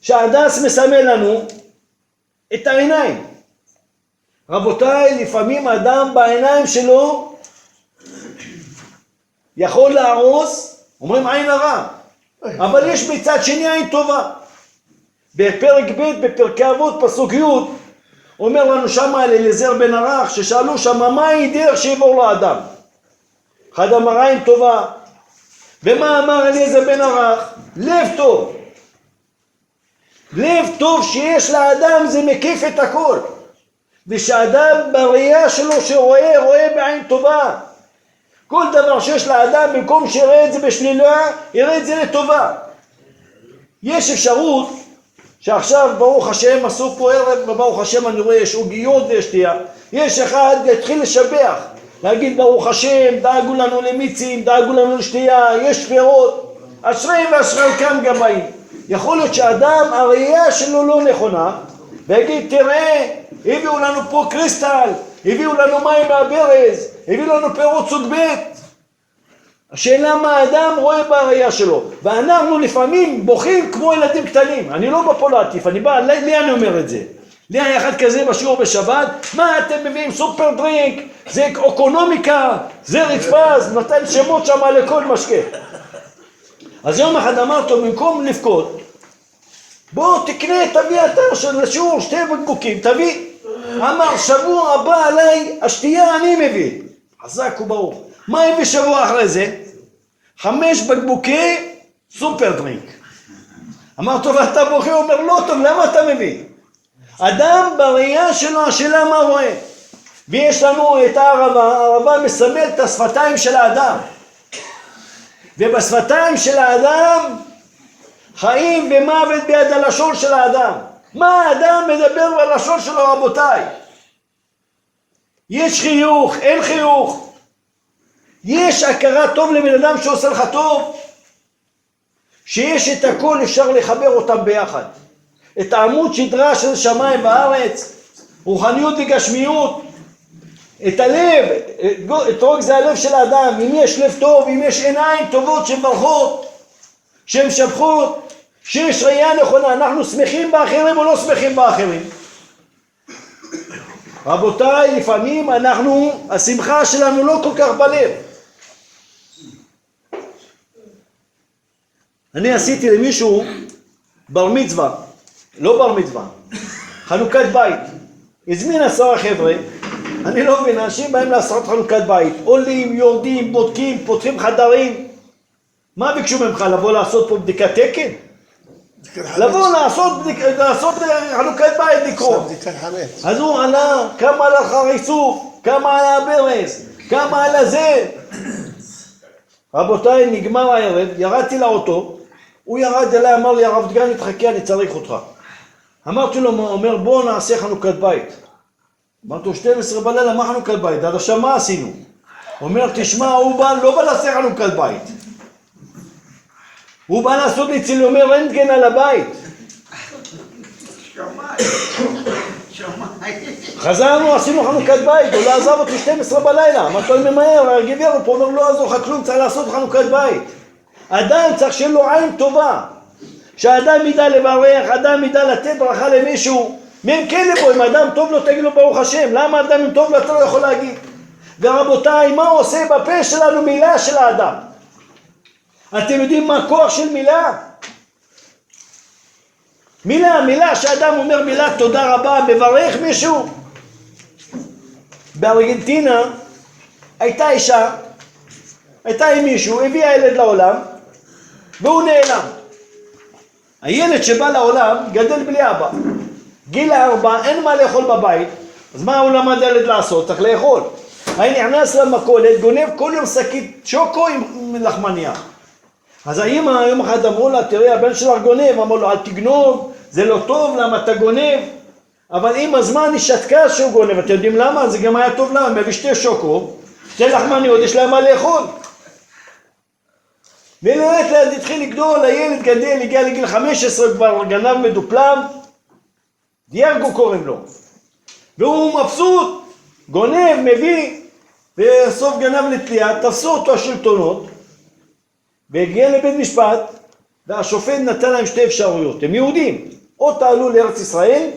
שההדס מסמל לנו את העיניים. רבותיי, לפעמים אדם בעיניים שלו יכול להרוס, אומרים עין הרע, אבל יש מצד שני עין טובה. בפרק ב' בפרקי אבות פסוק י' אומר לנו שמה על אליעזר בן ערך, ששאלו שמה מה היא דרך שיעבור לאדם. אחד אמר עין טובה, ומה אמר אליעזר בן ערך? לב טוב. לב טוב שיש לאדם זה מקיף את הכל. ושאדם בראייה שלו שרואה, רואה בעין טובה. כל דבר שיש לאדם, במקום שיראה את זה בשלילה, יראה את זה לטובה. יש אפשרות שעכשיו ברוך השם עשו פה ערב, וברוך השם אני רואה יש עוגיות ויש שתייה. יש אחד יתחיל לשבח, להגיד ברוך השם, דאגו לנו למיצים, דאגו לנו לשתייה, יש פירות, אשריהם ואשריכם גבאים. יכול להיות שאדם הראייה שלו לא נכונה, ויגיד תראה, הביאו לנו פה קריסטל, הביאו לנו מים מהברז, הביאו לנו פירות סוג ב'. השאלה מה האדם רואה בראייה שלו, ואנחנו לפעמים בוכים כמו ילדים קטנים. אני לא בא פה להטיף, אני בא, לי אני אומר את זה. לי היה אחד כזה בשיעור בשבת, מה אתם מביאים סופר דרינק, זה אקונומיקה, זה רצפז, נותן שמות שם לכל משקה. אז יום אחד אמרתי, במקום לבכות, בוא תקנה, תביא אתה של שיעור 2 בקבוקים, תביא. אמר שבוע הבא עליי, השתייה אני מביא. חזק וברוך. מה הביא שבוע אחרי זה? 5 בקבוקי סופר דרינק. אמר טוב, אתה בוכה, הוא אומר לא טוב, למה אתה מביא? אדם בראייה שלו, השאלה מה רואה. ויש לנו את הערבה, הערבה מסמל את השפתיים של האדם. ובשפתיים של האדם חיים ומוות ביד הלשון של האדם. מה האדם מדבר בלשון שלו רבותיי? יש חיוך, אין חיוך. יש הכרה טוב לבן אדם שעושה לך טוב. שיש את הכל אפשר לחבר אותם ביחד. את העמוד שדרה של שמיים בארץ, רוחניות וגשמיות. את הלב, אתרוג זה הלב של האדם. אם יש לב טוב, אם יש עיניים טובות שמברכות, שהן משבחות, שיש ראייה נכונה, אנחנו שמחים באחרים או לא שמחים באחרים? רבותיי, לפעמים השמחה שלנו לא כל כך בלב. אני עשיתי למישהו בר מצווה, לא בר מצווה, חנוכת בית. הזמין 10 חבר'ה, אני לא מבין, אנשים באים לעשות חנוכת בית, עולים, יורדים, בודקים, פותחים חדרים. מה ביקשו ממך? לבוא לעשות פה בדיקת תקן? לבוא לעשות חנוכת בית לקרוא. אז הוא עלה, כמה עלה לך ריצוף, כמה עלה הברז, כמה עלה זה. רבותיי, נגמר הערב, ירדתי לאוטו, הוא ירד אליי, אמר לי הרב דגן תחכה, אני צריך אותך. אמרתי לו, הוא אומר בוא נעשה חנוכת בית. אמרתי לו 12 בלילה, מה חנוכת בית? עד עכשיו מה עשינו? הוא אומר תשמע, הוא לא בא לעשות חנוכת בית. הוא בא לעשות לי צילומי רנטגן על הבית. חזרנו, עשינו חנוכת בית, הוא לא עזב אותי 12 בלילה. אמרתי לו ממהר, הגביר פה אומר לא עזור לך כלום, צריך לעשות חנוכת בית. אדם צריך שיהיה לו עין טובה, שאדם ידע לברך, אדם ידע לתת ברכה למישהו. מהם כן לבוא, אם אדם טוב לו תגיד לו ברוך השם. למה אדם אם טוב לו אתה לא יכול להגיד? ורבותיי, מה עושה בפה שלנו מילה של האדם? אתם יודעים מה הכוח של מילה? מילה שאדם אומר מילה תודה רבה, מברך מישהו. בארגנטינה הייתה אישה, הייתה עם מישהו, הביאה ילד לעולם, והוא נעלם. הילד שבא לעולם גדל בלי אבא. גיל 4, אין מה לאכול בבית, אז מה הוא למד ילד לעשות? צריך לאכול. היה נכנס למכולת, גונב כל יום שקית שוקו עם לחמניה. אז האמא יום אחד אמרו לה, תראי, הבן שלך גונב, אמרו לו, אל תגנוב, זה לא טוב, למה אתה גונב? אבל עם הזמן היא שתקה שהוא גונב, אתם יודעים למה? זה גם היה טוב לה, מביא 2 שוקו, 2 לחמניות, יש להם מה לאכול. ולאט לאט התחיל לגדול, הילד גדל, הגיע לגיל 15, כבר גנב מדופלם, דיירגו קוראים לו. והוא מבסוט, גונב, מביא, בסוף גנב לתלייה, תפסו אותו השלטונות, והגיע לבית משפט, והשופט נתן להם 2 אפשרויות. הם יהודים, או תעלו לארץ ישראל,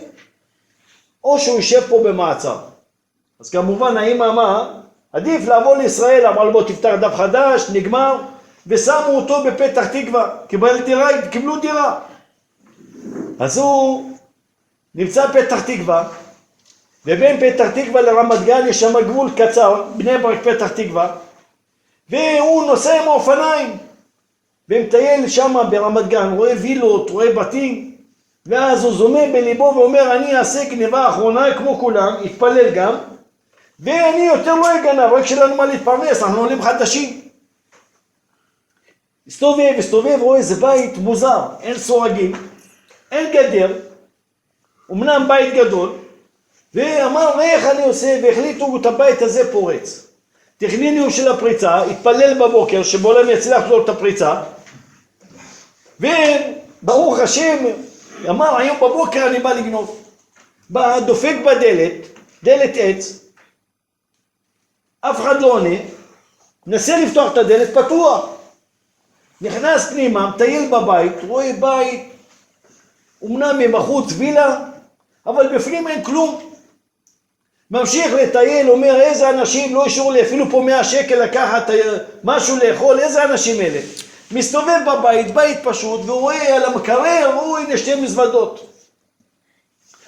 או שהוא יישב פה במעצר. אז כמובן האמא אמרה, עדיף לעבור לישראל, אמר לו בוא תפתח דף חדש, נגמר, ושמו אותו בפתח תקווה, קיבלו דירה. אז הוא נמצא בפתח תקווה, ובין פתח תקווה לרמת גן יש שם גבול קצר, בני ברק פתח תקווה, והוא נוסע עם האופניים, ומטייל שם ברמת גן, רואה וילות, רואה בתים, ואז הוא זומה בליבו ואומר, אני אעשה גניבה האחרונה כמו כולם, יתפלל גם, ואני יותר לא אגנב, רק שלנו מה להתפרנס, אנחנו עולים חדשים. הסתובב, רואה איזה בית מוזר, אין סורגים, אין גדר, אמנם בית גדול, ואמר, איך אני עושה, והחליטו את הבית הזה פורץ. תכנינו של הפריצה, התפלל בבוקר, שבעולם יצליח לו את הפריצה, וברוך השם, אמר, היום בבוקר אני בא לגנוב. בא, דופק בדלת, דלת עץ, אף אחד לא עונה, נסה לפתוח את הדלת, פתוח. נכנס פנימה, מטייל בבית, רואה בית, אמנם מבחוץ וילה, אבל בפנים אין כלום. ממשיך לטייל, אומר, איזה אנשים, לא אישור לי אפילו פה 100 שקל לקחת משהו לאכול, איזה אנשים אלה. מסתובב בבית, בית פשוט, והוא רואה על המקרר, הוא הנה 2 מזוודות.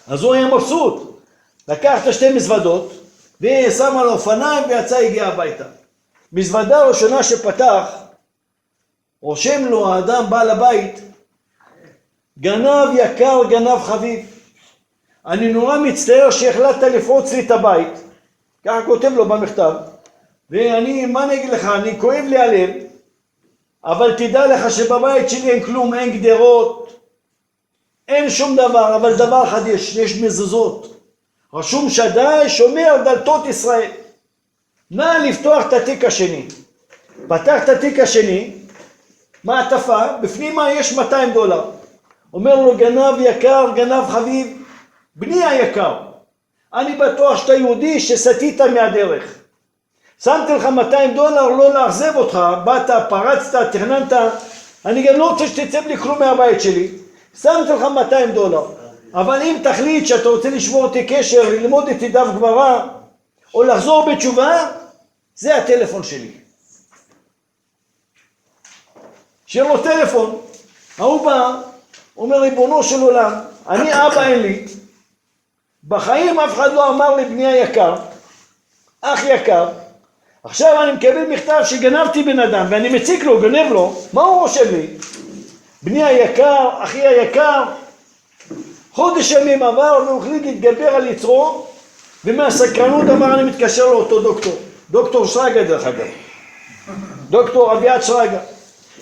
אז הוא היה מבסוט, לקח את 2 מזוודות, ושם על האופניים ויצא, הגיע הביתה. מזוודה הראשונה שפתח, רושם לו האדם בעל הבית, גנב יקר, גנב חביב. אני נורא מצטער שהחלטת לפרוץ לי את הבית. ככה כותב לו במכתב. ואני, מה אני אגיד לך, אני כואב לי הלב, אבל תדע לך שבבית שלי אין כלום, אין גדרות, אין שום דבר, אבל דבר אחד יש מזוזות. רשום שדי שומר דלתות ישראל. נא לפתוח את התיק השני. פתח את התיק השני, מעטפה, בפנימה יש $200. אומר לו, גנב יקר, גנב חביב, בני היקר, אני בטוח שאתה יהודי שסטית מהדרך. שמתי לך $200 לא לאכזב אותך, באת, פרצת, תכננת, אני גם לא רוצה שתצא בלי כלום מהבית שלי, שמתי לך $200. אבל אם תחליט שאתה רוצה לשמור אותי קשר, ללמוד איתי דף גמרא, או לחזור בתשובה, זה הטלפון שלי. שיהיה לו טלפון, ההוא בא, אומר ריבונו של עולם, אני אבא אין לי, בחיים אף אחד לא אמר לי בני היקר, אח יקר, עכשיו אני מקבל מכתב שגנבתי בן אדם ואני מציק לו, גנב לו, מה הוא רושם לי? בני היקר, אחי היקר, חודש ימים עבר והוא החליט להתגבר על יצרו, ומהסקרנות אמר אני מתקשר לאותו דוקטור, דוקטור שרגא דרך אגב, דוקטור אביעד שרגא,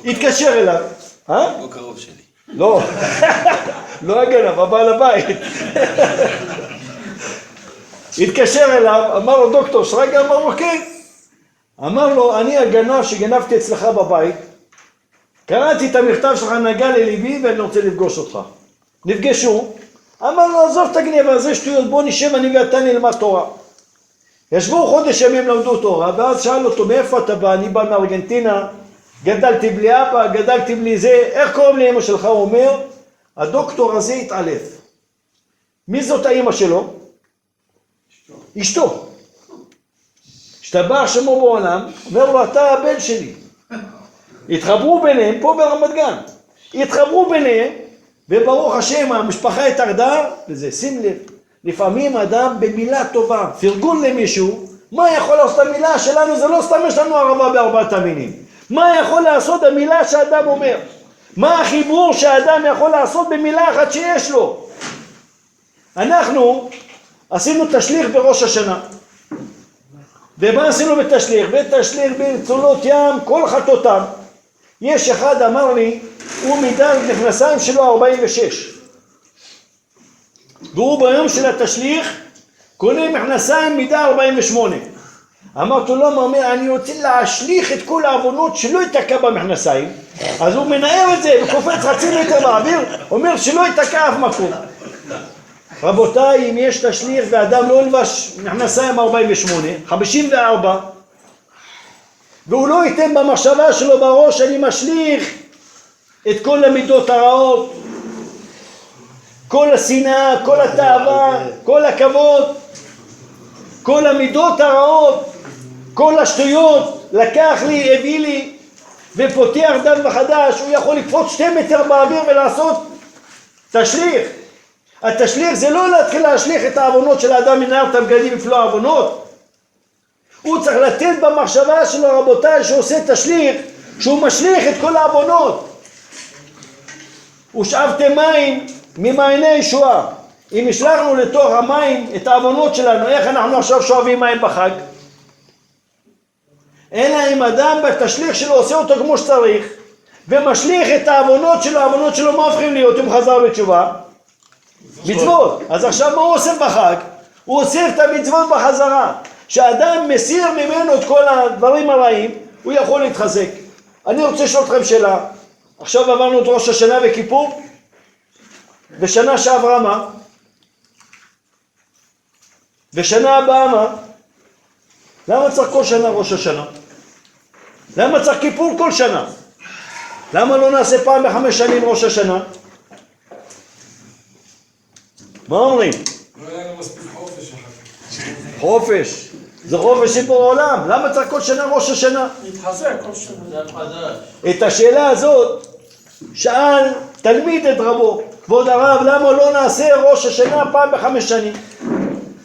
התקשר אליו, הוא קרוב שלי. לא, לא הגנב, הבעל הבית. התקשר אליו, אמר לו דוקטור שרגא, אמר לו כן. אמר לו, אני הגנב שגנבתי אצלך בבית, קראתי את המכתב שלך, נגע לליבי ואני רוצה לפגוש אותך. נפגשו, אמר לו, עזוב את הגניבה הזה שטויות, בוא נשב אני ואתה נלמד תורה. ישבו חודש ימים למדו תורה, ואז שאל אותו, מאיפה אתה בא? אני בא מארגנטינה, גדלתי בלי אבא, גדלתי בלי זה, איך קוראים לאמא שלך? הוא אומר, הדוקטור הזה התעלף. מי זאת האמא שלו? אשתו. השתבח שמו בעולם, אומר לו, אתה הבן שלי. התחברו ביניהם, פה ברמת גן. התחברו ביניהם, וברוך השם, המשפחה התאחדה, וזה, שים לב, לפעמים אדם במילה טובה, פרגון למישהו, מה יכול לעשות המילה שלנו? זה לא סתם יש לנו ערבה בארבעת המינים. מה יכול לעשות המילה שאדם אומר? מה החיבור שהאדם יכול לעשות במילה אחת שיש לו? אנחנו עשינו תשליך בראש השנה. ומה עשינו בתשליך? בתשליך ברצונות ים כל חטאותם. יש אחד אמר לי, הוא מידה מכנסיים שלו 46. והוא ביום של התשליך קונה מכנסיים מידה 48. אמרתי לו, לא, אני רוצה להשליך את כל העוונות שלא יתקע במכנסיים. אז הוא מנער את זה וקופץ חצי מטר באוויר, אומר שלא יתקע אף מקום. רבותיי, אם יש תשליך ואדם לא ילבש מכנסיים 48, 54, והוא לא ייתן במחשבה שלו בראש, אני משליך את כל המידות הרעות, כל השנאה, כל התאווה, כל הכבוד, כל המידות הרעות, כל השטויות, לקח לי, הביא לי, ופותח דם וחדש, הוא יכול לקפוץ 2 מטר באוויר ולעשות תשליך. התשליך זה לא להתחיל להשליך את העוונות של האדם, מנער את הבגדים בפלוא העוונות. הוא צריך לתת במחשבה שלו, רבותיי, שעושה תשליך, שהוא משליך את כל העוונות. ושאבתם מים ממעייני ישועה. אם השלחנו לתוך המים את העוונות שלנו, איך אנחנו עכשיו שואבים מים בחג? אלא אם אדם בתשליך שלו עושה אותו כמו שצריך, ומשליך את העוונות שלו, העוונות שלו מה הופכים להיות אם חזר בתשובה? מצוות. אז עכשיו מה הוא עושה בחג? הוא עושה את המצוות בחזרה. כשאדם מסיר ממנו את כל הדברים הרעים, הוא יכול להתחזק. אני רוצה לשאול אתכם שאלה. עכשיו עברנו את ראש השנה וכיפור, ושנה שעברה מה? ושנה הבאה מה? למה צריך כל שנה ראש השנה? למה צריך כיפור כל שנה? למה לא נעשה פעם ב5 שנים ראש השנה? מה אומרים? לא היה לנו מספיק חופש אחר. חופש. זה חופש שבו העולם. למה צריך כל שנה ראש השנה? להתחזק כל שנה. זה חדש. את השאלה הזאת שאל תלמיד את רבו, כבוד הרב, למה לא נעשה ראש השנה פעם ב5 שנים?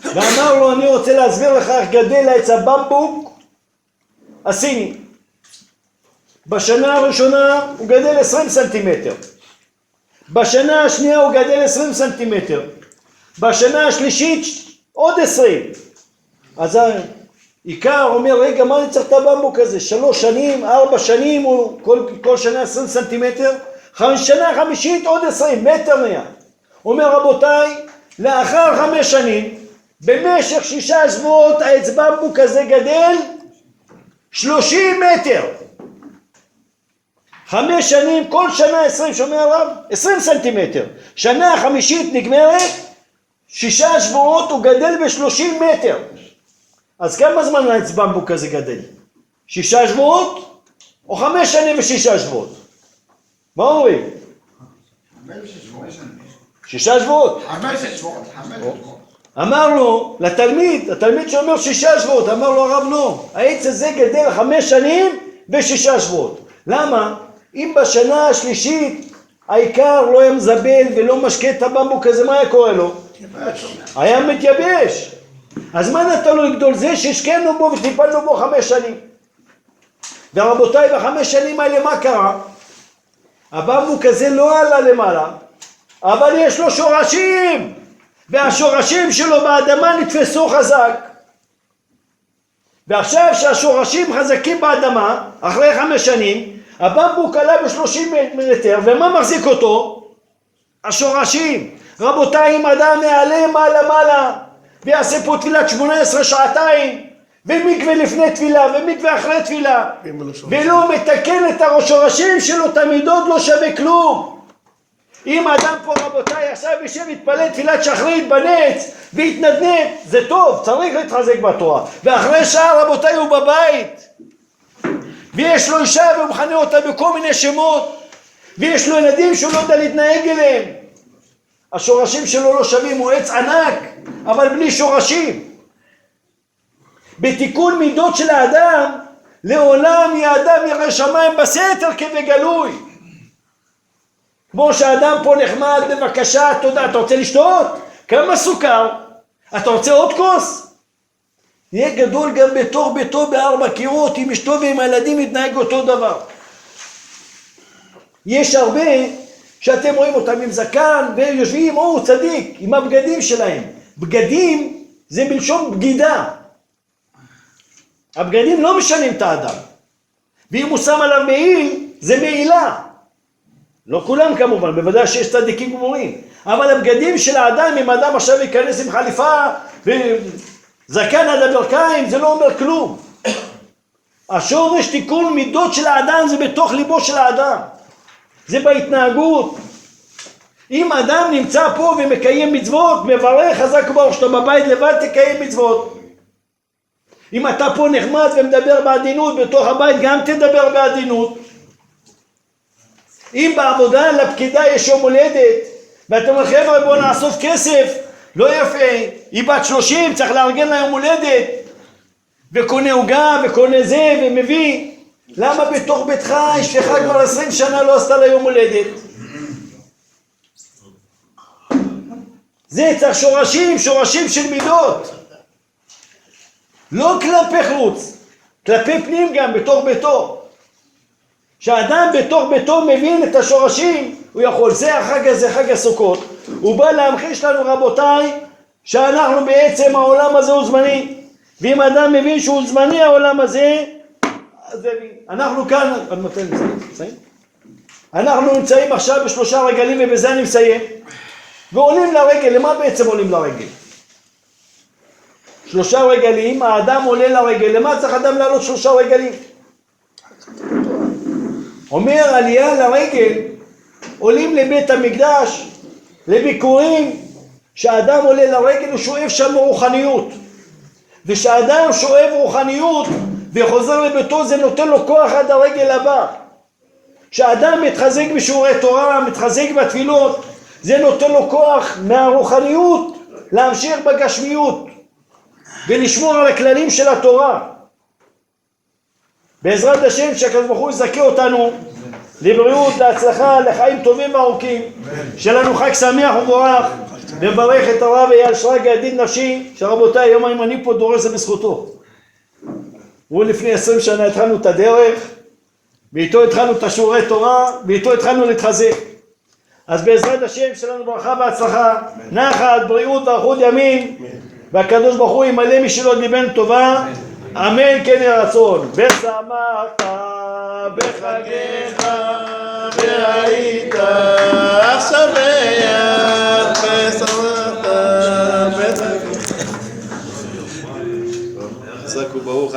ואמר לו, אני רוצה להסביר לך איך גדל עץ הבמבוק הסיני. בשנה הראשונה הוא גדל 20 סנטימטר. בשנה השנייה הוא גדל 20 סנטימטר. בשנה השלישית עוד 20. אז העיקר אומר, רגע, מה אני צריך את הבמבוק הזה? 3 שנים, 4 שנים, הוא כל שנה 20 סנטימטר. שנה חמישית עוד 20 מטר נהיה. אומר, רבותיי, לאחר 5 שנים, במשך 6 שבועות העץ במבוק הזה גדל 30 מטר. 5 שנים, כל שנה 20, שומע הרב? 20 סנטימטר. שנה החמישית נגמרת, 6 שבועות הוא גדל ב30 מטר. אז כמה זמן העץ במבוק הזה גדל? 6 שבועות או 5 שנים ו6 שבועות? מה אומרים? 6 שבועות. 5 שבועות. אמר לו לתלמיד שאומר 6 שבועות, אמר לו הרב לא, העץ הזה גדל 5 שנים ו6 שבועות. למה? אם בשנה השלישית העיקר לא היה מזבל ולא משקה את הבמבוק הזה, מה היה קורה לו? היה מתייבש. אז מה נתן לו לגדול? זה שהשקענו בו וטיפלנו בו 5 שנים. ורבותיי, ב5 שנים האלה מה קרה? הבמבוק הזה לא עלה למעלה, אבל יש לו שורשים, והשורשים שלו באדמה נתפסו חזק. ועכשיו שהשורשים חזקים באדמה, אחרי 5 שנים, הבמבוק עלה ב30 מטר, ומה מחזיק אותו? השורשים. רבותיי, אם אדם יעלה מעלה, ויעשה פה תפילת 18 שעתיים, ומקווה לפני תפילה, ומקווה אחרי תפילה, ולא מתקן את השורשים שלו, תמיד עוד לא שווה כלום. אם אדם פה, רבותיי, עכשיו ישב יתפלל תפילת שחרית בנץ, והתנדנד, זה טוב, צריך להתחזק בתורה. ואחרי שעה, רבותיי, הוא בבית, ויש לו אישה והוא מכנה אותה בכל מיני שמות, ויש לו ילדים שהוא לא יודע להתנהג אליהם. השורשים שלו לא שווים, הוא עץ ענק, אבל בלי שורשים. בתיקון מידות של האדם, לעולם האדם ירא שמיים בסתר כבגלוי. כמו שהאדם פה נחמד, בבקשה, תודה, אתה רוצה לשתות? כמה סוכר? אתה רוצה עוד כוס? יהיה גדול גם בתוך ביתו בארבע קירות, עם אשתו ועם הילדים יתנהג אותו דבר. יש הרבה שאתם רואים אותם עם זקן ויושבים, צדיק, עם הבגדים שלהם. בגדים זה מלשון בגידה. הבגדים לא משנים את האדם. ואם הוא שם עליו מעיל, זה מעילה. לא כולם כמובן, בוודאי שיש צדיקים גמורים. אבל הבגדים של האדם, אם האדם עכשיו ייכנס עם חליפה וזקן עד הברכיים, זה לא אומר כלום. השורש תיקון מידות של האדם זה בתוך ליבו של האדם. זה בהתנהגות. אם אדם נמצא פה ומקיים מצוות, מברך חזק וברוך, שאתה בבית לבד תקיים מצוות. אם אתה פה נחמד ומדבר בעדינות, בתוך הבית גם תדבר בעדינות. אם בעבודה לפקידה יש יום הולדת, ואתה אומר חבר'ה בוא נאסוף כסף, לא יפה, היא בת 30, צריך לארגן לה יום הולדת, וקונה עוגה וקונה זה ומביא. למה בתוך ביתך אשתך כבר 20 שנה לא עשתה לה יום הולדת? זה צריך שורשים של מידות. לא כלפי חוץ, כלפי פנים גם, בתוך ביתו. כשאדם בתוך ביתו מבין את השורשים, הוא יכול, זה החג הזה, חג הסוכות. הוא בא להמחיש לנו רבותיי, שאנחנו בעצם העולם הזה הוא זמני. ואם אדם מבין שהוא זמני העולם הזה, אז אנחנו כאן, עד מתי נמצאים? אנחנו נמצאים עכשיו בשלושה רגלים ובזה אני מסיים. ועולים לרגל, למה בעצם עולים לרגל? שלושה רגלים, האדם עולה לרגל, למה צריך אדם לעלות שלושה רגלים? אומר עלייה לרגל, עולים לבית המקדש, לביקורים, שהאדם עולה לרגל הוא שואב שם רוחניות. ושאדם שואב רוחניות וחוזר לביתו זה נותן לו כוח עד הרגל הבא. כשאדם מתחזק בשיעורי תורה, מתחזק בתפילות, זה נותן לו כוח מהרוחניות להמשיך בגשמיות ולשמור על הכללים של התורה. בעזרת השם שהקדוש ברוך הוא יזכה אותנו לבריאות, להצלחה, לחיים טובים וארוכים, שלנו חג שמח ובורך, וברך את הרב אייל שרגא ידיד נפשי, שרבותיי היום אם אני פה דורש זה בזכותו. הוא לפני 20 שנה התחלנו את הדרך, ואיתו התחלנו את השיעורי תורה, ואיתו התחלנו להתחזק. אז בעזרת השם שלנו ברכה והצלחה, נחת, בריאות ואריכות ימים, והקדוש ברוך הוא ימלא משאלות ליבנו טובה, אמן כן יהי רצון. ושמחת בחגיך והיית שמח ושמחת. חזק וברוך.